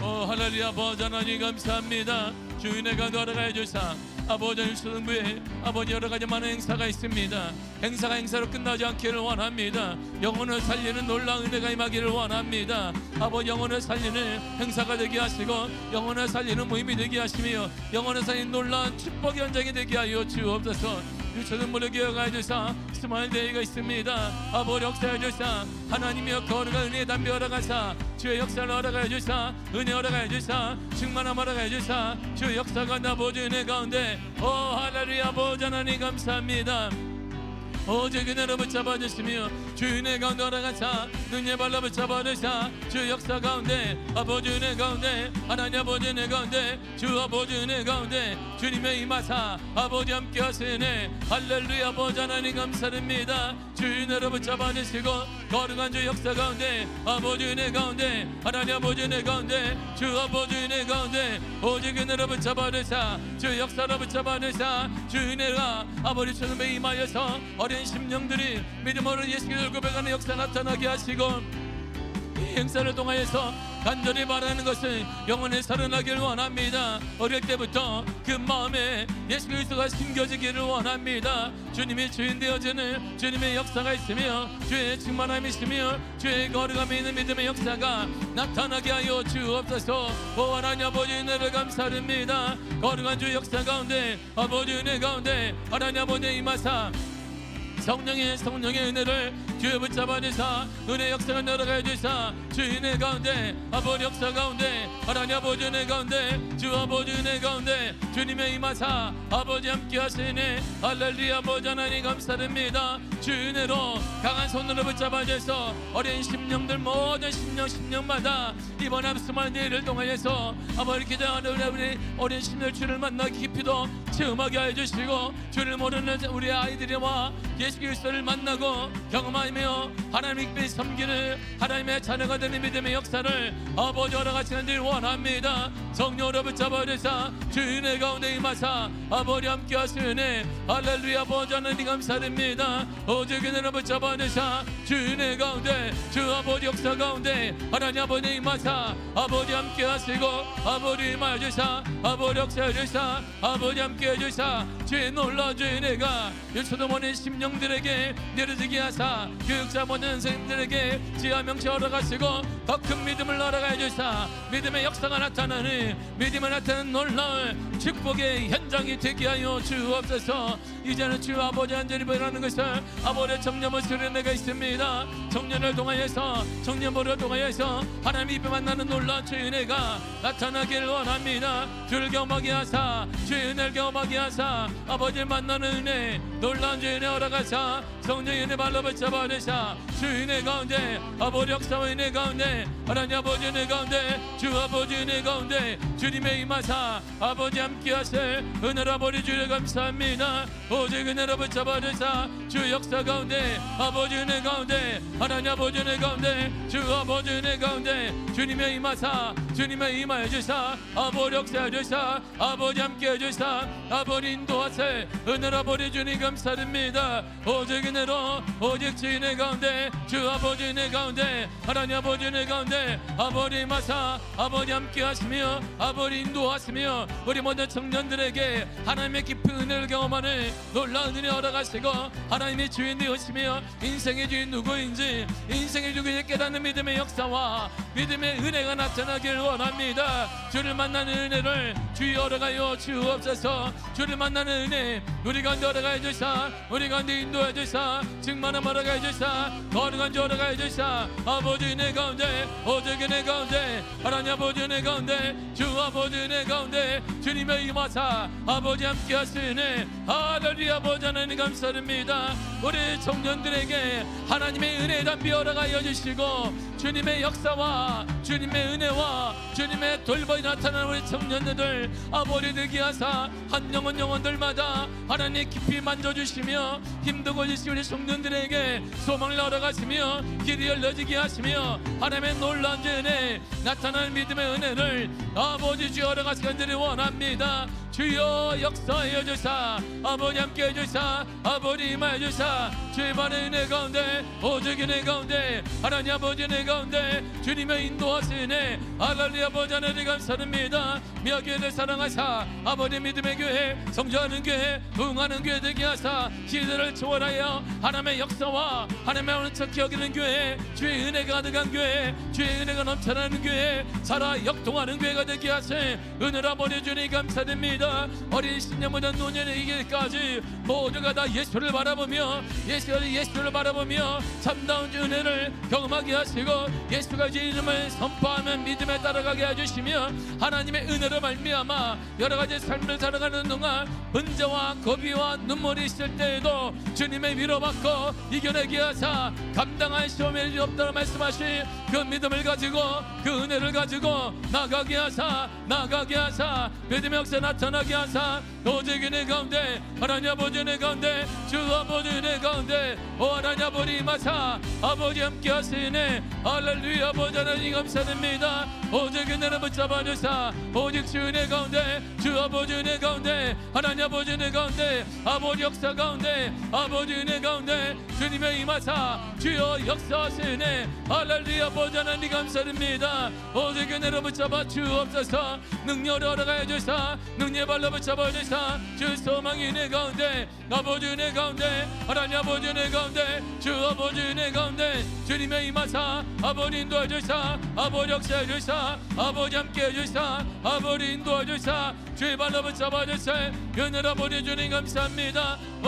오 할렐루야. 아버지 하나님 감사합니다. 주인의 가도 허락하여 주사 아버지 일수등부에 아버지 여러가지 많은 행사가 있습니다. 행사가 행사로 끝나지 않기를 원합니다. 영혼을 살리는 놀라운 은혜가 임하기를 원합니다. 아버지 영혼을 살리는 행사가 되게 하시고 영혼을 살리는 모임이 되게 하시며 영혼을 살리는 놀라운 축복의 현장이 되게 하여 주옵소서. 유초등부를 기억하여 주사 스마일 데이가 있습니다. 아버지 역사하여 주사 하나님이여 거룩한 은혜의 담비 허락하사 주의 역사를 허락하여 주사 은혜 허락하여 주사 충만함 허락하여 주사 주의 역사가 아버지 은혜 가운데. 오 할렐루야. 아버지 하나님 감사합니다. 오직 은혜로 붙잡아주시며 주의 은혜 가운데 허락하사 능력 발로 붙잡아주사 주의 역사 가운데 아버지 은혜 가운데 하나님 아버지 은혜 가운데 주 아버지 은혜 가운데 주님의 임하사 아버지 함께 하시네. 할렐루야. 아버지 하나님 감사드립니다. 주의 은혜로 붙잡아주시고 거룩한 주 역사 가운데 아버지 은혜 가운데 하나님 아버지 은혜 가운데 주 아버지 은혜 가운데 오직 은혜로 붙잡아주사 주의 역사로 붙잡아주사 주의 은혜가 아버지 주님의 임하여서 어린 심령들이 믿음으로 예수를 고백하는 역사 나타나게 하시고 이 행사를 통하여서 간절히 바라는 것은 영혼의 살아나기를 원합니다. 어릴 때부터 그 마음에 예수 그리스도가 심겨지기를 원합니다. 주님이 주인 되어지는 주님의 역사가 있으며 주의 충만함이 있으며 주의 거룩함이 있는 믿음의 역사가 나타나게 하여 주옵소서. 오 하나님 아버지 은혜를 감사드립니다. 거룩한 주의 역사 가운데 아버지 은혜 가운데 하나님 아버지 임하사 성령의 은혜를 주여 붙잡아주사 은혜 역사가 날아가야 주사 주의 은혜 가운데 아버지 역사 가운데 하나님 아버지 은혜 가운데 주 아버지 은혜 가운데 주님의 임하사 아버지 함께 하시네. 할렐루야. 아버지 하나님 감사드립니다. 주의 은혜로 강한 손으로 붙잡아 주셔서 어린 심령들 모든 심령마다 이번 합수만 일을 통하여서 아버지 기도하는 우리 어린 심령 주를 만나 깊이도 체험하게 해주시고 주를 모르는 우리 아이들이와 예수 그리스도를 만나고 경험하며 하나님께 섬기는 하나님의 자녀가 되는 믿음의 역사를 아버지 허락하시는 줄 원합니다. 성령으로 붙잡아 주사 주의 은혜 가운데 임하사 아버지 함께 하시네. 할렐루야. 아버지 하나님 감사드립니다. 오직 은혜로 붙잡아 주사 주의 은혜 가운데 주 아버지 역사 가운데 하나님 아버지 임하사 아버지 함께 하시고 아버지 임하여 주사 아버지 역사해 주사 아버지 함께 해주사 주의 놀라운 주의 은혜가 일초도 모든 심령들에게 내려지게 하사 교육자 모든 선생님들에게 지하 명치 허락하시고 더 큰 믿음을 허락해 주사 믿음의 역사가 나타나는 믿음에 나타나는 놀라운 축복의 현장이 되게 하여 주옵소서. 이제는 주 아버지 한절이 일어나는 것을 아버지의 청년을 수련회가 있습니다. 청년을 통하여서 청년부를 통하여서 하나님 입에 만나는 놀라운 주의 은혜가 나타나길 원합니다. 주를 경험하게 하사 주의 은혜를 경험하게 하사 아버지를 만나는 은혜 놀라운 주의 은혜 허락하사 성령의 은혜 발로 붙잡아 주사 주의 은혜 가운데 아버지 역사와 은혜 가운데 하나님 아버지 은혜 가운데 주 아버지 은혜 가운데 주님의 임하사 아버지 함께 하실 은혜로 아버지 주를 감사합니다. 오직 은혜로 붙잡아 주사 주 역사 가운데 아버지 은혜 가운데 하나님 아버지 은혜 가운데 주 아버지 은혜 가운데 주님의 임하사 주님의 임하여 주사 아버지 역사해 주사 아버지 함께 해주사 아버지 인도하세 은혜로 아버지 주님 감사드립니다. 오직 은혜로 오직 주의 은혜 가운데 주 아버지 은혜 가운데 하나님 아버지 은혜 가운데 아버지 임하사 아버지 함께 하시며 아버지 인도하시며 우리 모든 청년들에게 하나님의 깊은 은혜를 경험하는 놀라운 은혜 허락하시고 하나님의 주인 되시며 인생의 주인 누구인지 인생의 주인을 깨닫는 믿음의 역사와 믿음의 은혜가 나타나길 원합니다. 주를 만나는 은혜를 주의 허락하여 주옵소서. 주를 만나는 은혜 우리 가운데 허락하여 주사 우리 가운데 인도해 주사 증만함 허락하여 주사 거룩한 주 허락하여 주사 아버지 은혜 가운데 오직 은혜 가운데 하나님 아버지 은혜 가운데 주 아버지 은혜 가운데 주님의 임하사 아버지 함께 하시네. 할렐루야. 아버지 하나님 감사드립니다. 우리 청년들에게 하나님의 은혜에 담비 허락하여 주시고 주님의 역사와 주님의 은혜와 주님의 돌보이 나타나는 우리 청년들 아버지 되게 하사 한 영혼들마다 하나님 깊이 만져주시며 힘들고 지신 우리 청년들에게 소망을 허락하시며 길이 열려지게 하시며 하나님의 놀라운 은혜 나타나는 믿음의 은혜를 아버지 주여 허락하시기를 원합니다. 주여 역사하여 주사 아버지 함께 해주사 아버지 임하여 주사 주의 발의 은혜 가운데 오직 은혜 가운데 하나님 아버지 은혜 가운데 주님의 인도하시네. 할렐루야. 아버지 하나님 감사드립니다. 미아교회를 사랑하사 아버지 믿음의 교회 성장하는 교회 응하는 교회 되게 하사 시대를 초월하여 하나님의 역사와 하나님의 오는 척 여기는 교회 주의 은혜가 가득한 교회 주의 은혜가 넘쳐나는 교회 살아 역동하는 교회가 되게 하신 은혜로 아버지 주님 감사드립니다. 어린 신령부터 노년의 이기까지 모두가 다 예수를 바라보며 예수를 바라보며 참다운 은혜를 경험하게 하시고 예수가 주 이름을 선포하면 믿음에 따라가게 해주시며 하나님의 은혜로 말미암아 여러가지 삶을 살아가는 동안 은자와 고비와 눈물이 있을 때에도 주님의 위로받고 이겨내게 하사 감당할 시험이 없다고 말씀하신 그 믿음을 가지고 그 은혜를 가지고 나가게 하사 믿음의 역사 나타나게 하사 오직 은혜 가운데 하나님 아버지 은혜 가운데 주 아버지 은혜 가운데 오 하나님 아버지 임하사 아버지 함께 하시네. 할렐루야. 아버지 하나님 감사드립니다. 오직 은혜를 붙잡아 주사 오직 주 은혜 가운데 주 아버지 은혜 가운데 하나님 아버지 은혜 가운데 아버지 역사 가운데 아버지 은혜 가운데 주님의 임하사 주여 역사하시네. 할렐루야. 아버지 하나님 감사드립니다. 오직 은혜를 붙잡아 주옵소서. 능력을 허락하여 주사 능력 발로 붙잡아 주사 주 소망의 은혜 가운데 아버지 은혜 가운데 하나님 아버지 은혜 가운데 주 아버지 은혜 가운데 주님의 임하사 아버지 인도해 주사 아버지 역사해 주사 아버지 함께 해주사 아버지 인도해 주사 주의 발로 붙잡아 주사 은혜로 아버지 주님 감사합니다. 오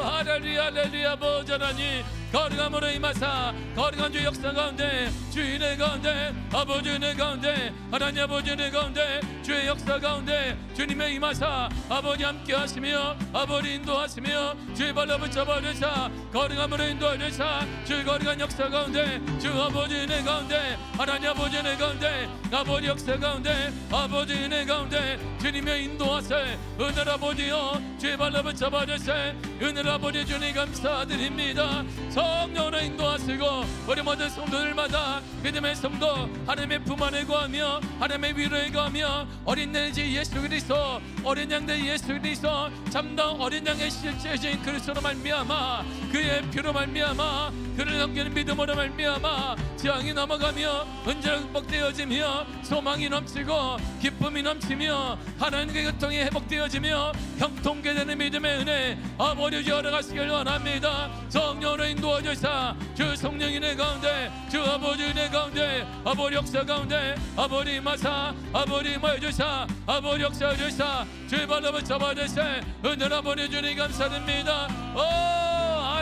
할렐루야. 할렐루야. 아버지 하나님 거룩함으로 임하사 거룩한 주 역사 가운데 주의 은혜 가운데 아버지 은혜 가운데 하나님 아버지 은혜 가운데 주의 역사 가운데 주님의 임하사 아버지 함께 하시며 아버지 인도하시며 주의 발로 붙잡아 주사 거룩함으로 인도하 주사 주의 거룩한 역사 가운데 주 아버지 은혜 가운데 하나님 아버지 은혜 가운데 아버지 역사 가운데 아버지 은혜 가운데 주님의 인도하세 은혜 아버지여 주의 발로 붙잡아 주세 은혜 아버지 주님 감사드립니다. 성령으로 인도하시고 우리 모든 성도들마다 믿음의 성도 하나님의 품 안에 거하며 하나님의 위로에 거하며 어린 내지 예수 그리스도 어린 양대 예수 그리스도 참다운 어린 양의 실제신 그리스도로 말미암아 그의 피로 말미암아 그를 넘기는 믿음으로 말미암아 재앙이 넘어가며 은혜가 극복되어지며 소망이 넘치고 기쁨이 넘치며 하나님의 교통이 회복되어지며 형통케 되는 믿음의 은혜 아버지 열어가시길 원합니다. 성령으로 인도하주사 주 성령의 은혜 가운데 주 아버지 은혜 가운데 아버지 역사 가운데 아버지 임하사 아버지 임하여주사 아버지 역사하주사 주의 발로 붙잡아주세 은혜 아버지 주님 감사드립니다.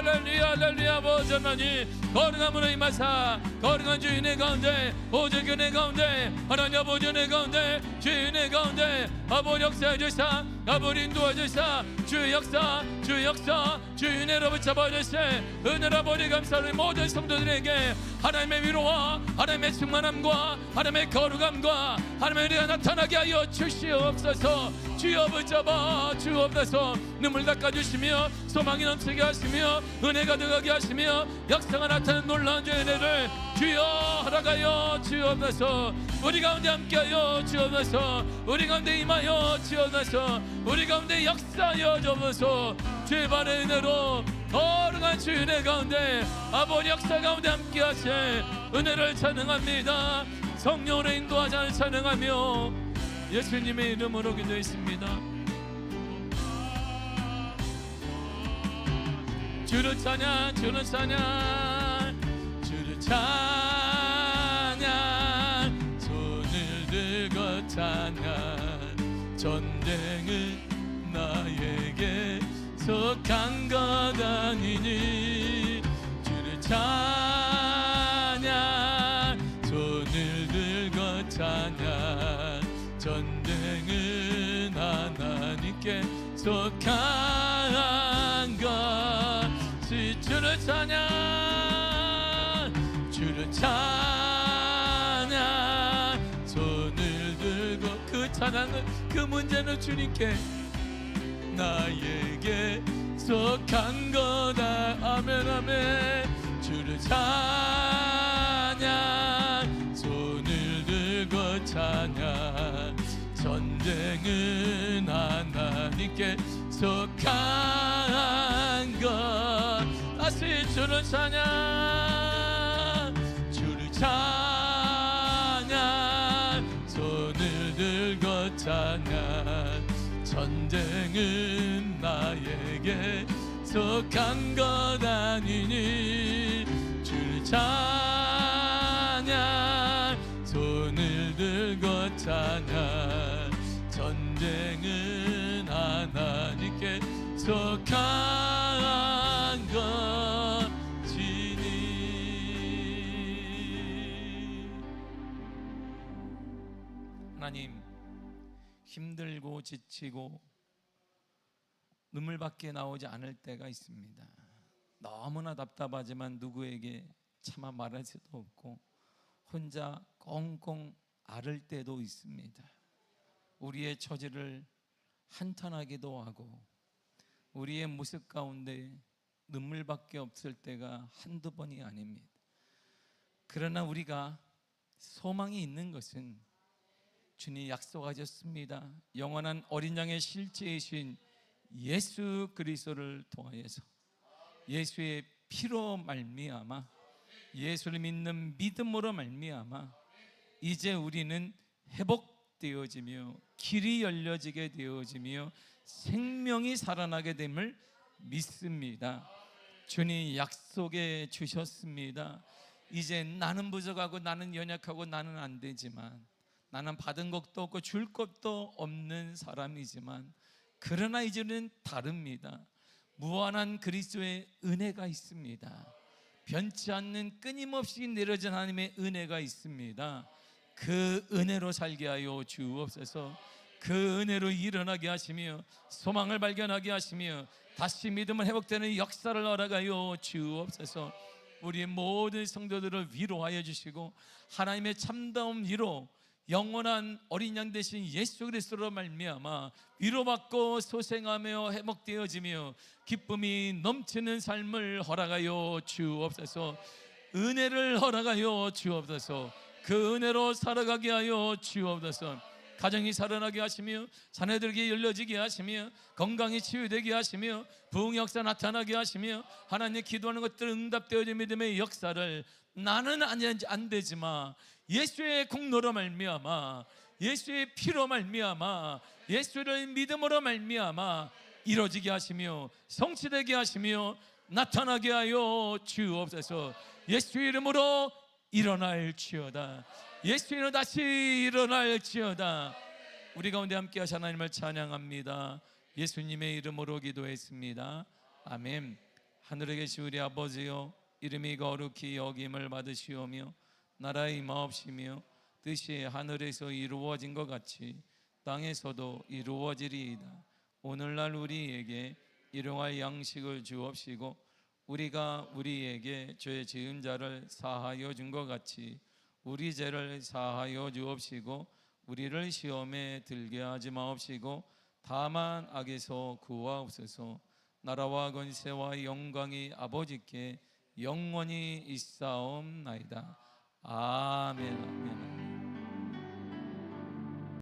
할렐루야 할렐루야 아버지 하나님 거룩함으로 임하사 거룩한 주의 은혜 가운데 오직 은혜 가운데 하나님 아버지 은혜 가운데 주의 은혜 가운데 아버지 역사해주사 아버지 인도해주사 주의 역사 주의 역사 주의 은혜로 붙잡아주세 은혜로 아버지 감사를 모든 성도들에게 하나님의 위로와 하나님의 충만함과 하나님의 거룩함과 하나님의 은혜가 나타나게 하여 주시옵소서. 주여 붙잡아 주옵소서. 눈물 닦아주시며 소망이 넘치게 하시며 은혜가 들어가게 하시며 역사가 나타나는 놀라운 주의 은혜를 주여 허락하여 주옵소서. 우리 가운데 함께하여 주옵소서. 우리 가운데 임하여 주옵소서. 우리 가운데 역사하여 주옵소서. 주의 발의 은혜로 거룩한 주의 은혜 가운데 아버지 역사 가운데 함께하신 은혜를 찬양합니다. 성령으로 인도하자 찬양하며 예수님의 이름으로 기도했습니다. 주를 찬양 주를 찬양 주를 찬양 손을 들고 찬양 전쟁은 나에게 속한 것 아니니 주를 찬양 손을 들고 찬양 전쟁은 하나님께 속한 것이 주를 찬양 주를 찬양 손을 들고 그 찬양은 그 문제는 주님께 나에게 속한 거다. 아멘 아멘. 주를 찬양 손을 들고 찬양 전쟁은 하나님께 속한 것. 다시 주를 찬양 주를 찬양 손을 들고 찬양 전쟁은 나에게 속한 것 아니니 주를 찬양 손을 들고 찬양 전쟁은 하나님께 속한 것이니. 하나님 힘들고 지치고 눈물밖에 나오지 않을 때가 있습니다. 너무나 답답하지만 누구에게 차마 말할 수도 없고 혼자 꽁꽁 앓을 때도 있습니다. 우리의 처지를 한탄하기도 하고 우리의 모습 가운데 눈물밖에 없을 때가 한두 번이 아닙니다. 그러나 우리가 소망이 있는 것은 주님 약속하셨습니다. 영원한 어린 양의 실제이신 예수 그리스도를 통하여서 예수의 피로 말미암아 예수를 믿는 믿음으로 말미암아 이제 우리는 회복되어지며 길이 열려지게 되어지며 생명이 살아나게 됨을 믿습니다. 주님 약속해 주셨습니다. 이제 나는 부족하고 나는 연약하고 나는 안 되지만 나는 받은 것도 없고 줄 것도 없는 사람이지만 그러나 이제는 다릅니다. 무한한 그리스도의 은혜가 있습니다. 변치 않는 끊임없이 내려진 하나님의 은혜가 있습니다. 그 은혜로 살게 하여 주옵소서. 그 은혜로 일어나게 하시며 소망을 발견하게 하시며 다시 믿음을 회복되는 역사를 허락하여 주옵소서. 우리 모든 성도들을 위로하여 주시고 하나님의 참다운 위로, 영원한 어린 양 되신 예수 그리스도로 말미암아 위로받고 소생하며 회복되어지며 기쁨이 넘치는 삶을 허락하여 주옵소서. 은혜를 허락하여 주옵소서. 그 은혜로 살아가게 하여 주옵소서. 가정이 살아나게 하시며 자녀들에게 열려지게 하시며 건강이 치유되게 하시며 부흥 역사 나타나게 하시며 하나님 기도하는 것들 응답되어진 믿음의 역사를 나는 안 되지만 예수의 공로로 말미암아, 예수의 피로 말미암아, 예수를 믿음으로 말미암아 이루어지게 하시며 성취되게 하시며 나타나게 하여 주옵소서. 예수 이름으로 일어날지어다. 예수 이름으로 다시 일어날지어다. 우리 가운데 함께 하신 하나님을 찬양합니다. 예수님의 이름으로 기도했습니다. 아멘. 하늘에 계신 우리 아버지여, 이름이 거룩히 여김을 받으시오며 나라의 임하옵시며 뜻이 하늘에서 이루어진 것 같이 땅에서도 이루어지리이다. 오늘날 우리에게 일용할 양식을 주옵시고 우리가 우리에게 죄 지은 자를 사하여 준 것 같이 우리 죄를 사하여 주옵시고 우리를 시험에 들게 하지 마옵시고 다만 악에서 구하옵소서. 나라와 권세와 영광이 아버지께 영원히 있사옵나이다. 아멘.